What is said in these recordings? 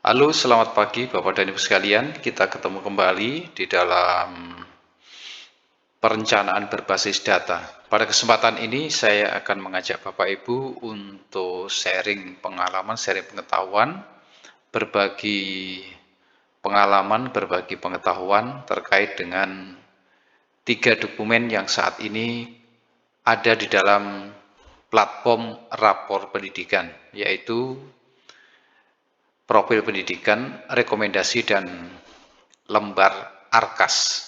Halo, selamat pagi Bapak dan Ibu sekalian. Kita ketemu kembali di dalam perencanaan berbasis data. Pada kesempatan ini saya akan mengajak Bapak Ibu untuk sharing pengalaman, sharing pengetahuan, berbagi pengalaman, berbagi pengetahuan terkait dengan 3 dokumen yang saat ini ada di dalam platform rapor pendidikan, yaitu profil pendidikan, rekomendasi, dan lembar arkas.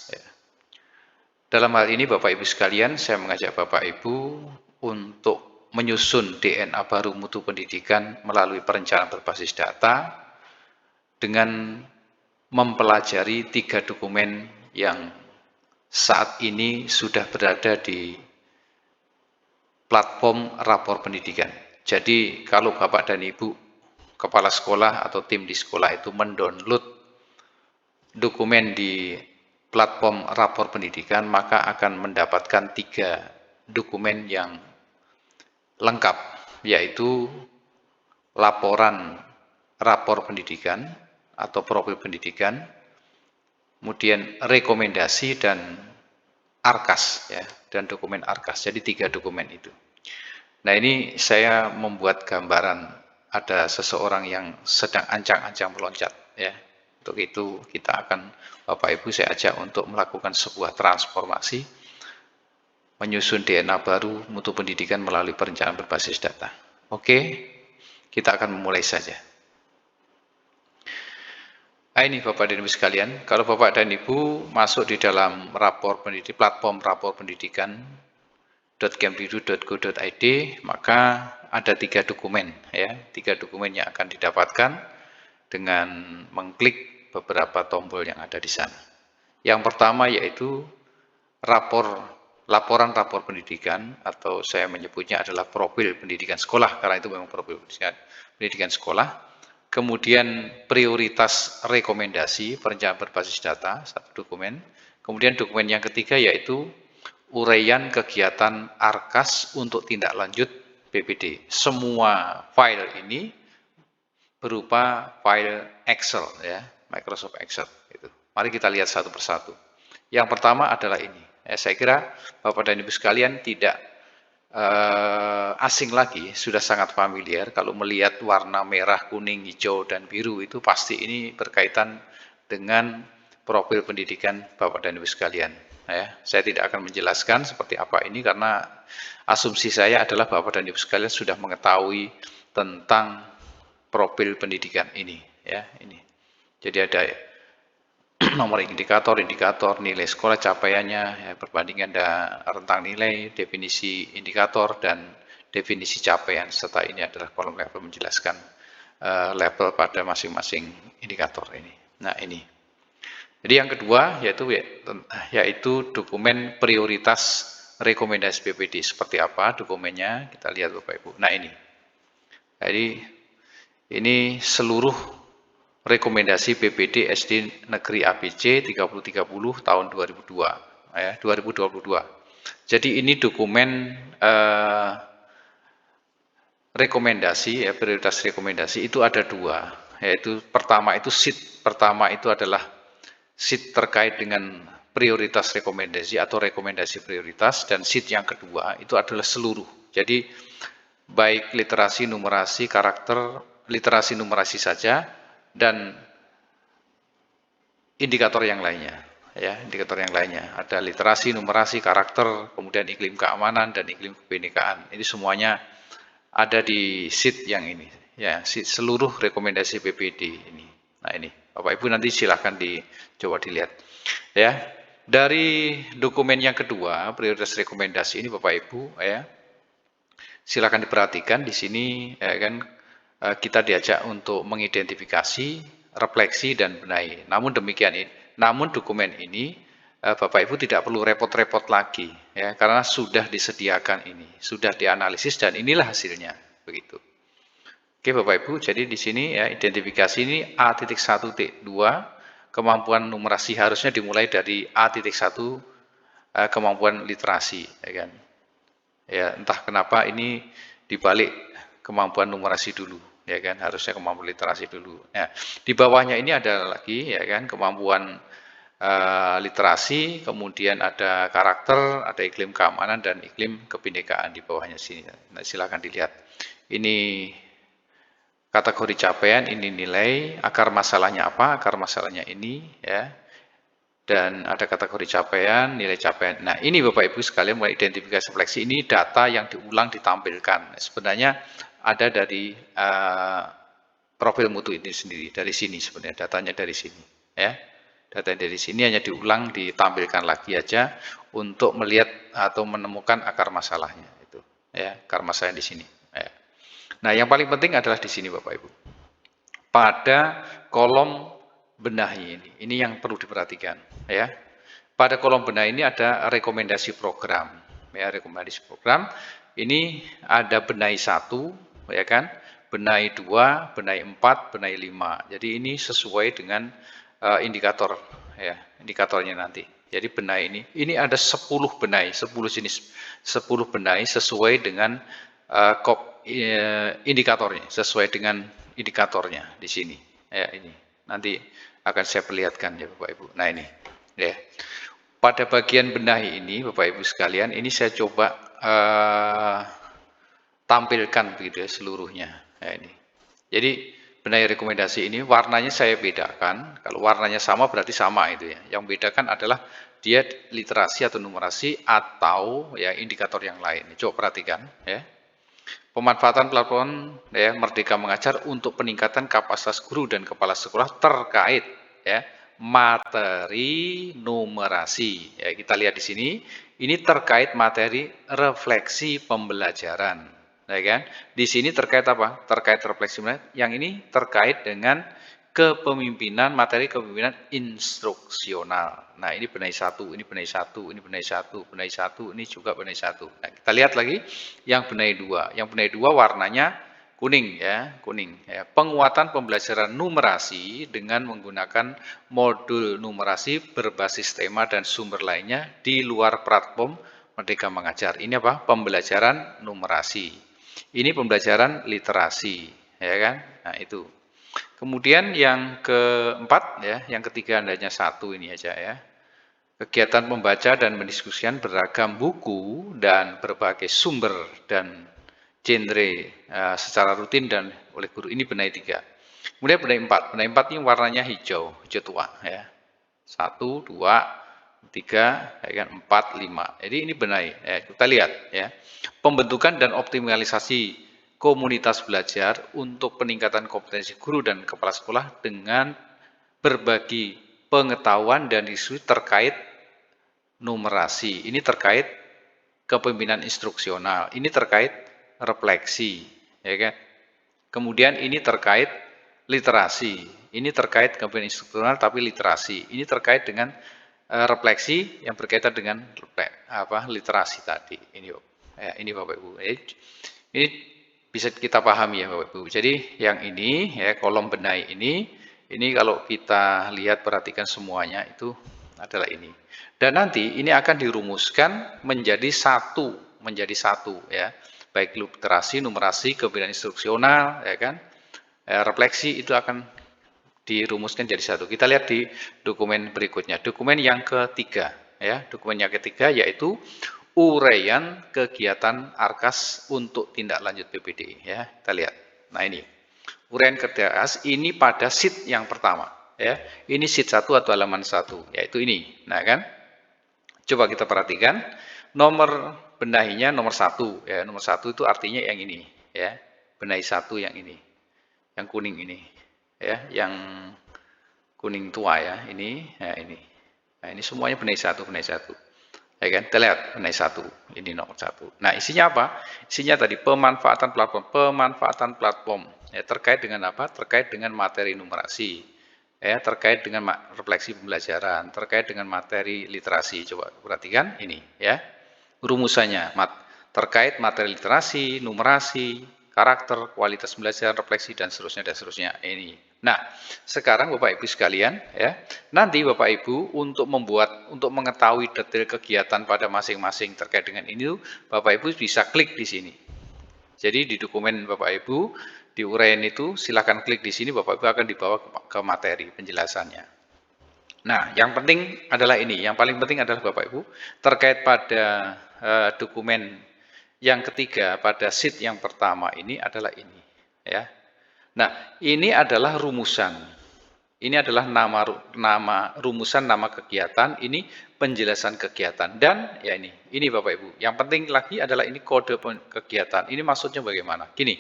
Dalam hal ini Bapak Ibu sekalian, saya mengajak Bapak Ibu untuk menyusun DNA baru mutu pendidikan melalui perencanaan berbasis data dengan mempelajari 3 dokumen yang saat ini sudah berada di platform rapor pendidikan. Jadi kalau Bapak dan Ibu kepala sekolah atau tim di sekolah itu mendownload dokumen di platform rapor pendidikan, maka akan mendapatkan 3 dokumen yang lengkap, yaitu laporan rapor pendidikan atau profil pendidikan, kemudian rekomendasi dan arkas, ya, dan dokumen arkas. Jadi 3 dokumen itu. Nah, ini saya membuat gambaran ada seseorang yang sedang ancang-ancang meloncat, ya. Untuk itu kita akan, Bapak Ibu, saya ajak untuk melakukan sebuah transformasi, menyusun DNA baru mutu pendidikan melalui perencanaan berbasis data. Oke, kita akan memulai saja. Nah, ini Bapak dan Ibu sekalian, kalau Bapak dan Ibu masuk di dalam platform rapor pendidikan .kemdikbud.go.id, maka ada 3 dokumen, ya, 3 dokumen yang akan didapatkan dengan mengklik beberapa tombol yang ada di sana. Yang pertama yaitu laporan rapor pendidikan, atau saya menyebutnya adalah profil pendidikan sekolah, karena itu memang profil pendidikan sekolah. Kemudian prioritas rekomendasi perencanaan berbasis data, 1 dokumen. Kemudian dokumen yang ketiga yaitu uraian kegiatan arkas untuk tindak lanjut PPD. Semua file ini berupa file Excel, ya, Microsoft Excel. Gitu. Mari kita lihat satu persatu. Yang pertama adalah ini. Saya kira Bapak dan Ibu sekalian tidak asing lagi, sudah sangat familiar kalau melihat warna merah, kuning, hijau, dan biru itu pasti ini berkaitan dengan profil pendidikan Bapak dan Ibu sekalian. Ya, saya tidak akan menjelaskan seperti apa ini karena asumsi saya adalah Bapak dan Ibu sekalian sudah mengetahui tentang profil pendidikan ini. Ya, ini. Jadi ada nomor indikator, nilai sekolah capaiannya, ya, perbandingan dan rentang nilai, definisi indikator, dan definisi capaian, serta ini adalah kolom level menjelaskan level pada masing-masing indikator ini. Nah, ini. Jadi yang kedua yaitu dokumen prioritas rekomendasi PPD. Seperti apa dokumennya? Kita lihat Bapak Ibu. Nah, ini. Jadi ini seluruh rekomendasi PPD SD Negeri ABC 3030 tahun 2002, ya, 2022. Jadi ini dokumen rekomendasi, ya, prioritas rekomendasi itu ada 2, yaitu pertama itu sheet pertama itu adalah sheet terkait dengan prioritas rekomendasi atau rekomendasi prioritas, dan sheet yang kedua itu adalah seluruh. Jadi baik literasi, numerasi, karakter, literasi numerasi saja, dan indikator yang lainnya, ya, indikator yang lainnya. Ada literasi, numerasi, karakter, kemudian iklim keamanan dan iklim kebinekaan. Ini semuanya ada di sheet yang ini, ya, sheet seluruh rekomendasi PPD ini. Nah, ini Bapak Ibu nanti silahkan dicoba dilihat, ya. Dari dokumen yang kedua, prioritas rekomendasi ini Bapak Ibu, ya, silakan diperhatikan di sini, ya kan, kita diajak untuk mengidentifikasi, refleksi, dan benahi. Namun dokumen ini Bapak Ibu tidak perlu repot-repot lagi, ya, karena sudah disediakan ini, sudah dianalisis, dan inilah hasilnya, begitu. Oke Bapak Ibu, jadi di sini, ya, identifikasi ini A.1.2, kemampuan numerasi harusnya dimulai dari A.1, kemampuan literasi, ya kan. Ya, entah kenapa ini dibalik kemampuan numerasi dulu. ya kan, harusnya kemampuan literasi dulu. Nah, di bawahnya ini ada lagi, ya kan, kemampuan literasi, kemudian ada karakter, ada iklim keamanan dan iklim kebinekaan di bawahnya sini. Nah, silakan dilihat. Ini kategori capaian, ini nilai, akar masalahnya apa? Akar masalahnya ini, ya. Dan ada kategori capaian, nilai capaian. Nah, ini Bapak Ibu sekalian mulai identifikasi seleksi, ini data yang diulang ditampilkan. Sebenarnya ada dari profil mutu ini sendiri, dari sini sebenarnya, datanya dari sini, ya. Data dari sini hanya diulang, ditampilkan lagi aja untuk melihat atau menemukan akar masalahnya itu, ya, akar masalah di sini. Ya. Nah, yang paling penting adalah di sini Bapak Ibu. Pada kolom benahi ini yang perlu diperhatikan, ya. Pada kolom benahi ini ada rekomendasi program, ya, rekomendasi program. Ini ada benahi 1, ya kan? Benahi 2, benahi 4, benahi 5. Jadi ini sesuai dengan indikator, ya, indikatornya nanti. Jadi benahi ini ada 10 benahi, 10 jenis, 10 benahi sesuai dengan indikatornya, sesuai dengan indikatornya di sini. Ya, ini nanti akan saya perlihatkan ya Bapak Ibu. Nah, ini ya. Pada bagian benahi ini Bapak Ibu sekalian, ini saya coba tampilkan begitu ya seluruhnya. Ya, ini. Jadi benahi rekomendasi ini warnanya saya bedakan. Kalau warnanya sama berarti sama itu ya. Yang bedakan adalah dia literasi atau numerasi atau ya indikator yang lain. Coba perhatikan ya. Pemanfaatan platform ya Merdeka Mengajar untuk peningkatan kapasitas guru dan kepala sekolah terkait ya materi numerasi. Ya, kita lihat di sini, ini terkait materi refleksi pembelajaran. Ya kan? Di sini terkait apa? Terkait refleksi pembelajaran. Yang ini terkait dengan kepemimpinan, materi kepemimpinan instruksional. Nah, ini benahi 1, ini benahi 1, ini benahi 1, benahi 1, ini juga benahi 1. Nah, kita lihat lagi yang benahi 2. Yang benahi 2 warnanya kuning ya, kuning ya. Penguatan pembelajaran numerasi dengan menggunakan modul numerasi berbasis tema dan sumber lainnya di luar platform Merdeka Mengajar. Ini apa? Pembelajaran numerasi. Ini pembelajaran literasi, ya kan? Nah, itu. Kemudian yang keempat ya, yang ketiga hanya 1 ini aja ya. Kegiatan membaca dan mendiskusikan beragam buku dan berbagai sumber dan genre secara rutin dan oleh guru, ini benahi 3. Kemudian benahi 4. Benahi 4 ini warnanya hijau, hijau tua ya. 1, 2, 3, ya kan, 4, 5. Jadi ini benahi. Ya, kita lihat ya. Pembentukan dan optimalisasi komunitas belajar untuk peningkatan kompetensi guru dan kepala sekolah dengan berbagi pengetahuan dan isu terkait numerasi. Ini terkait kepemimpinan instruksional. Ini terkait refleksi, ya kan? Kemudian ini terkait literasi. Ini terkait kepemimpinan instruksional tapi literasi. Ini terkait dengan refleksi yang berkaitan dengan literasi tadi. Ini Bapak Ibu. Ini bisa kita pahami ya Bapak Ibu. Jadi yang ini ya kolom benahi ini kalau kita lihat perhatikan semuanya itu adalah ini. Dan nanti ini akan dirumuskan menjadi satu ya. Baik literasi, numerasi, kepemimpinan instruksional ya kan. Refleksi itu akan dirumuskan jadi satu. Kita lihat di dokumen berikutnya. Dokumen yang ketiga ya. Dokumen yang ketiga yaitu uraian kegiatan ARKAS untuk tindak lanjut PPD ya. Kita lihat. Nah, ini. Uraian kegiatan ini pada sheet yang pertama ya. Ini sheet 1 atau halaman 1 yaitu ini. Nah, kan? Coba kita perhatikan nomor benahinya nomor 1 ya. Nomor 1 itu artinya yang ini ya. Benahi 1 yang ini. Yang kuning ini ya, yang kuning tua ya, ini ya ini. Nah, ini semuanya benahi 1, benahi 1. Ya kan? Kita lihat benahi 1, ini nomor 1. Nah, isinya apa? Isinya tadi pemanfaatan platform ya, terkait dengan apa? Terkait dengan materi numerasi. Ya, terkait dengan refleksi pembelajaran, terkait dengan materi literasi. Coba perhatikan ini ya. Rumusannya terkait materi literasi, numerasi, karakter, kualitas belajar, refleksi dan seterusnya ini. Nah, sekarang Bapak Ibu sekalian ya, nanti Bapak Ibu untuk mengetahui detail kegiatan pada masing-masing terkait dengan ini, Bapak Ibu bisa klik di sini. Jadi di dokumen Bapak Ibu diuraiin itu, silakan klik di sini, Bapak Ibu akan dibawa ke materi penjelasannya. Nah, yang penting adalah ini, yang paling penting adalah Bapak Ibu terkait pada dokumen yang ketiga pada sheet yang pertama ini adalah ini, ya. Nah, ini adalah rumusan. Ini adalah rumusan nama kegiatan, ini penjelasan kegiatan, dan ya ini Bapak Ibu. Yang penting lagi adalah ini kode kegiatan. Ini maksudnya bagaimana? Gini,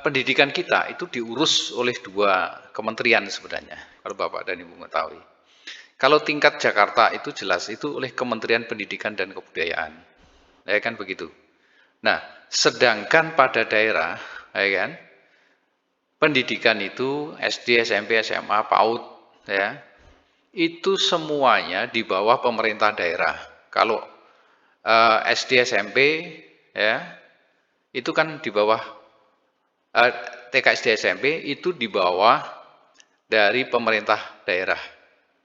pendidikan kita itu diurus oleh dua kementerian sebenarnya, kalau Bapak dan Ibu mengetahui. Kalau tingkat Jakarta itu jelas itu oleh Kementerian Pendidikan dan Kebudayaan, ya kan begitu. Nah, sedangkan pada daerah, ya kan, pendidikan itu SD, SMP, SMA, PAUD, ya, itu semuanya di bawah pemerintah daerah. Kalau SD, SMP, ya, itu kan di bawah TK, SD, SMP itu di bawah dari pemerintah daerah,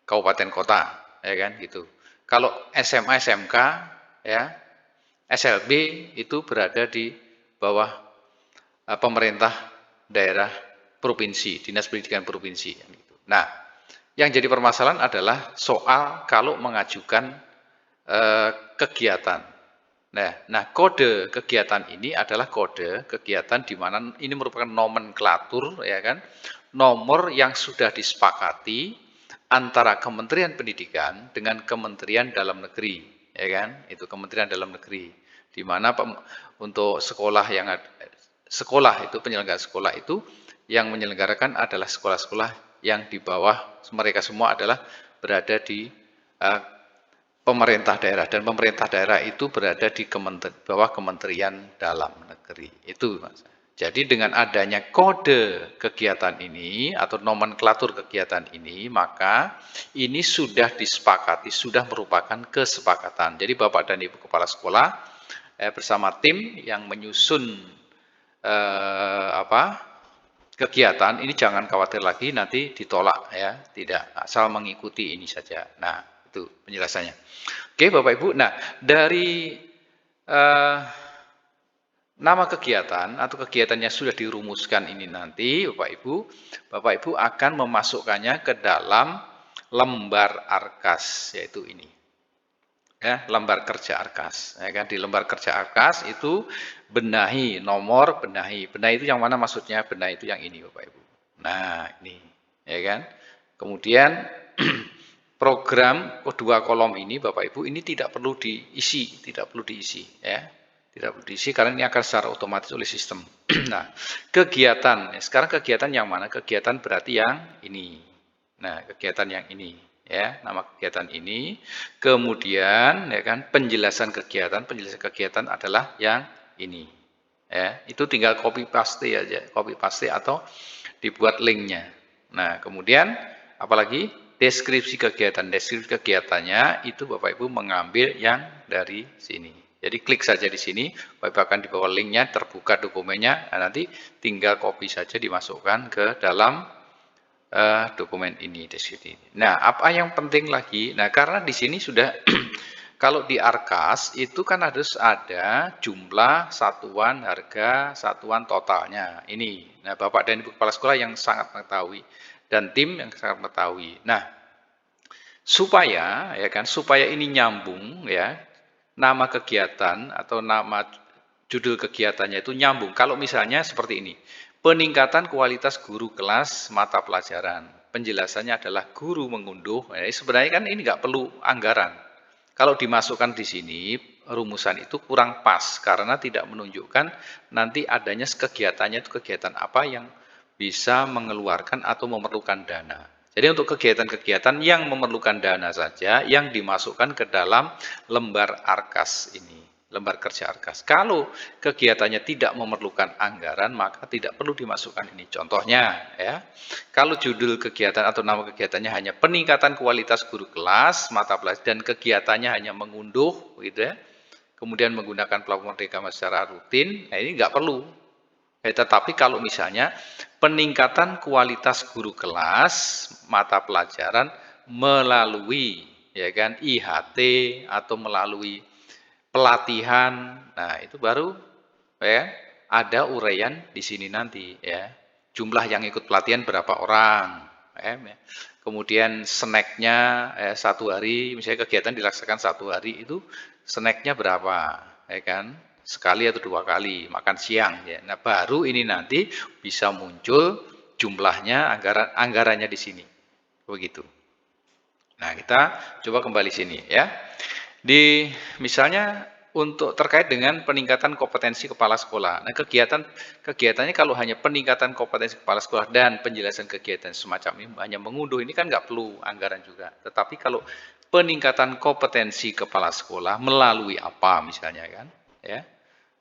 kabupaten kota, ya kan gitu. Kalau SMA, SMK, ya, SLB itu berada di bawah pemerintah daerah provinsi, Dinas Pendidikan Provinsi. Nah, yang jadi permasalahan adalah soal kalau mengajukan kegiatan. Nah, kode kegiatan ini adalah kode kegiatan di mana ini merupakan nomenklatur, ya kan, nomor yang sudah disepakati antara Kementerian Pendidikan dengan Kementerian Dalam Negeri, ya kan, itu Kementerian Dalam Negeri, di mana untuk sekolah itu penyelenggara sekolah itu yang menyelenggarakan adalah sekolah-sekolah yang di bawah mereka semua adalah berada di pemerintah daerah, dan pemerintah daerah itu berada di bawah Kementerian Dalam Negeri. Itu Mas. Jadi dengan adanya kode kegiatan ini atau nomenklatur kegiatan ini, maka ini sudah disepakati, sudah merupakan kesepakatan. Jadi Bapak dan Ibu Kepala Sekolah bersama tim yang menyusun kegiatan ini jangan khawatir lagi nanti ditolak, ya, tidak, asal mengikuti ini saja. Nah, itu penjelasannya. Oke Bapak Ibu, nah dari nama kegiatan atau kegiatan yang sudah dirumuskan ini nanti Bapak Ibu akan memasukkannya ke dalam lembar arkas, yaitu ini. Ya, lembar kerja arkas, ya kan, di lembar kerja arkas itu benahi nomor, benahi itu yang mana maksudnya? Benahi itu yang ini Bapak Ibu. Nah, ini, ya kan. Kemudian program kedua kolom ini Bapak Ibu ini tidak perlu diisi, ya. Tidak perlu diisi karena ini akan secara otomatis oleh sistem. Nah, kegiatan, sekarang kegiatan yang mana? Kegiatan berarti yang ini. Nah, kegiatan yang ini, ya, nama kegiatan ini. Kemudian, ya kan, penjelasan kegiatan adalah yang ini. Ya, itu tinggal copy paste aja, copy paste atau dibuat linknya. Nah, kemudian apalagi deskripsi kegiatannya itu Bapak Ibu mengambil yang dari sini. Jadi klik saja di sini, Bapak Ibu akan dibawa linknya, terbuka dokumennya, nah, nanti tinggal copy saja dimasukkan ke dalam dokumen ini, deskripsi. Nah, apa yang penting lagi? Nah, karena di sini sudah kalau di Arkas itu kan harus ada jumlah satuan harga, satuan totalnya. Ini. Nah, Bapak dan Ibu Kepala Sekolah yang sangat mengetahui dan tim yang sangat mengetahui. Nah, supaya ini nyambung, ya, nama kegiatan atau nama judul kegiatannya itu nyambung. Kalau misalnya seperti ini, peningkatan kualitas guru kelas mata pelajaran. Penjelasannya adalah guru mengunduh. Nah, sebenarnya kan ini nggak perlu anggaran. Kalau dimasukkan di sini, rumusan itu kurang pas karena tidak menunjukkan nanti adanya kegiatannya itu kegiatan apa yang bisa mengeluarkan atau memerlukan dana. Jadi untuk kegiatan-kegiatan yang memerlukan dana saja yang dimasukkan ke dalam lembar arkas ini, lembar kerja arkas. Kalau kegiatannya tidak memerlukan anggaran, maka tidak perlu dimasukkan ini. Contohnya, ya, kalau judul kegiatan atau nama kegiatannya hanya peningkatan kualitas guru kelas mata pelajaran dan kegiatannya hanya mengunduh, gitu ya, kemudian menggunakan platform Merdeka secara rutin, nah ini nggak perlu. Tetapi kalau misalnya peningkatan kualitas guru kelas mata pelajaran melalui, ya kan, IHT atau melalui pelatihan, nah itu baru, ya, ada uraian di sini nanti ya. Jumlah yang ikut pelatihan berapa orang, ya. Kemudian snacknya satu hari, misalnya kegiatan dilaksanakan satu hari itu snacknya berapa, ya kan? Sekali atau dua kali makan siang ya. Nah, baru ini nanti bisa muncul jumlahnya, anggarannya di sini. Begitu. Nah, kita coba kembali sini ya. Di misalnya untuk terkait dengan peningkatan kompetensi kepala sekolah. Nah, kegiatannya kalau hanya peningkatan kompetensi kepala sekolah dan penjelasan kegiatan semacam ini hanya mengunduh, ini kan nggak perlu anggaran juga. Tetapi kalau peningkatan kompetensi kepala sekolah melalui apa misalnya kan, ya,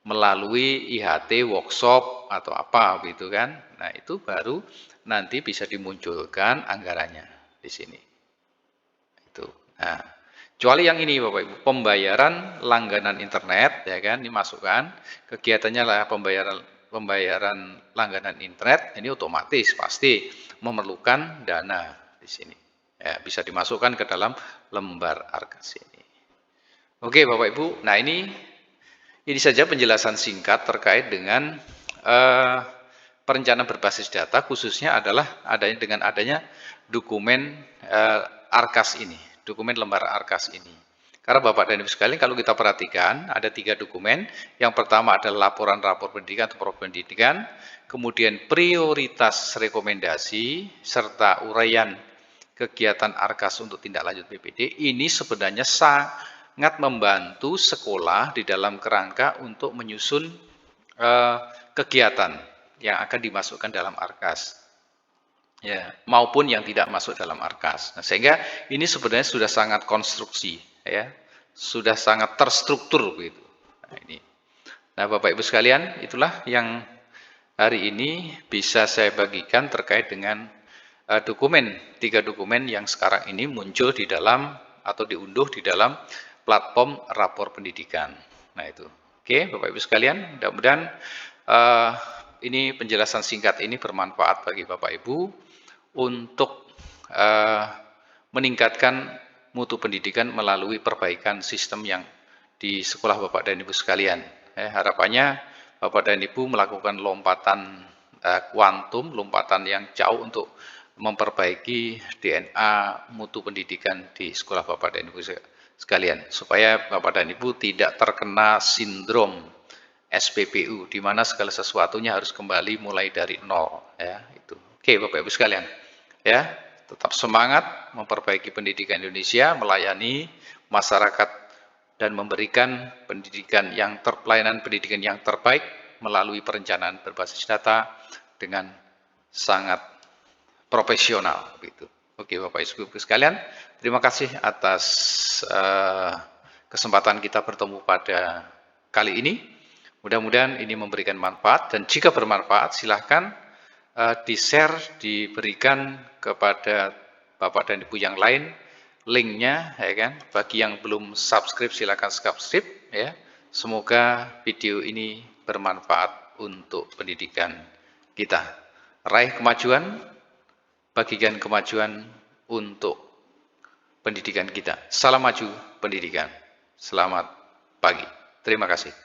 melalui IHT workshop atau apa gitu kan. Nah, itu baru nanti bisa dimunculkan anggarannya di sini. Itu. Nah, kecuali yang ini Bapak Ibu, pembayaran langganan internet ya kan, dimasukkan kegiatannya lah pembayaran langganan internet, ini otomatis pasti memerlukan dana di sini. Ya, bisa dimasukkan ke dalam lembar arkas ini. Oke Bapak Ibu, nah ini saja penjelasan singkat terkait dengan perencanaan berbasis data, khususnya adalah dengan adanya dokumen arkas ini, dokumen lembar arkas ini. Karena Bapak dan Ibu sekalian, kalau kita perhatikan ada 3 dokumen. Yang pertama adalah laporan rapor pendidikan atau program pendidikan, kemudian prioritas rekomendasi serta uraian kegiatan arkas untuk tindak lanjut PPD. Ini sebenarnya sangat membantu sekolah di dalam kerangka untuk menyusun kegiatan yang akan dimasukkan dalam arkas. Ya, maupun yang tidak masuk dalam arkas. Nah, sehingga ini sebenarnya sudah sangat konstruksi, ya, sudah sangat terstruktur begitu. Nah, ini. Nah, Bapak Ibu sekalian, itulah yang hari ini bisa saya bagikan terkait dengan dokumen, 3 dokumen yang sekarang ini muncul di dalam atau diunduh di dalam platform rapor pendidikan. Nah, itu. Oke, Bapak Ibu sekalian, mudah-mudahan ini penjelasan singkat ini bermanfaat bagi Bapak Ibu untuk meningkatkan mutu pendidikan melalui perbaikan sistem yang di sekolah Bapak dan Ibu sekalian. Harapannya Bapak dan Ibu melakukan lompatan kuantum, lompatan yang jauh untuk memperbaiki DNA mutu pendidikan di sekolah Bapak dan Ibu sekalian, supaya Bapak dan Ibu tidak terkena sindrom SPBU, di mana segala sesuatunya harus kembali mulai dari nol. Ya, itu. Oke, Bapak Ibu sekalian. Ya, tetap semangat memperbaiki pendidikan Indonesia, melayani masyarakat dan memberikan pelayanan pendidikan yang terbaik melalui perencanaan berbasis data dengan sangat profesional. Gitu. Oke, Bapak Ibu sekalian, terima kasih atas kesempatan kita bertemu pada kali ini. Mudah-mudahan ini memberikan manfaat, dan jika bermanfaat silahkan di-share, diberikan kepada Bapak dan Ibu yang lain linknya, ya kan. Bagi yang belum subscribe silakan subscribe ya. Semoga video ini bermanfaat untuk pendidikan kita. Raih kemajuan, bagikan kemajuan untuk pendidikan kita. Salam maju pendidikan. Selamat pagi. Terima kasih.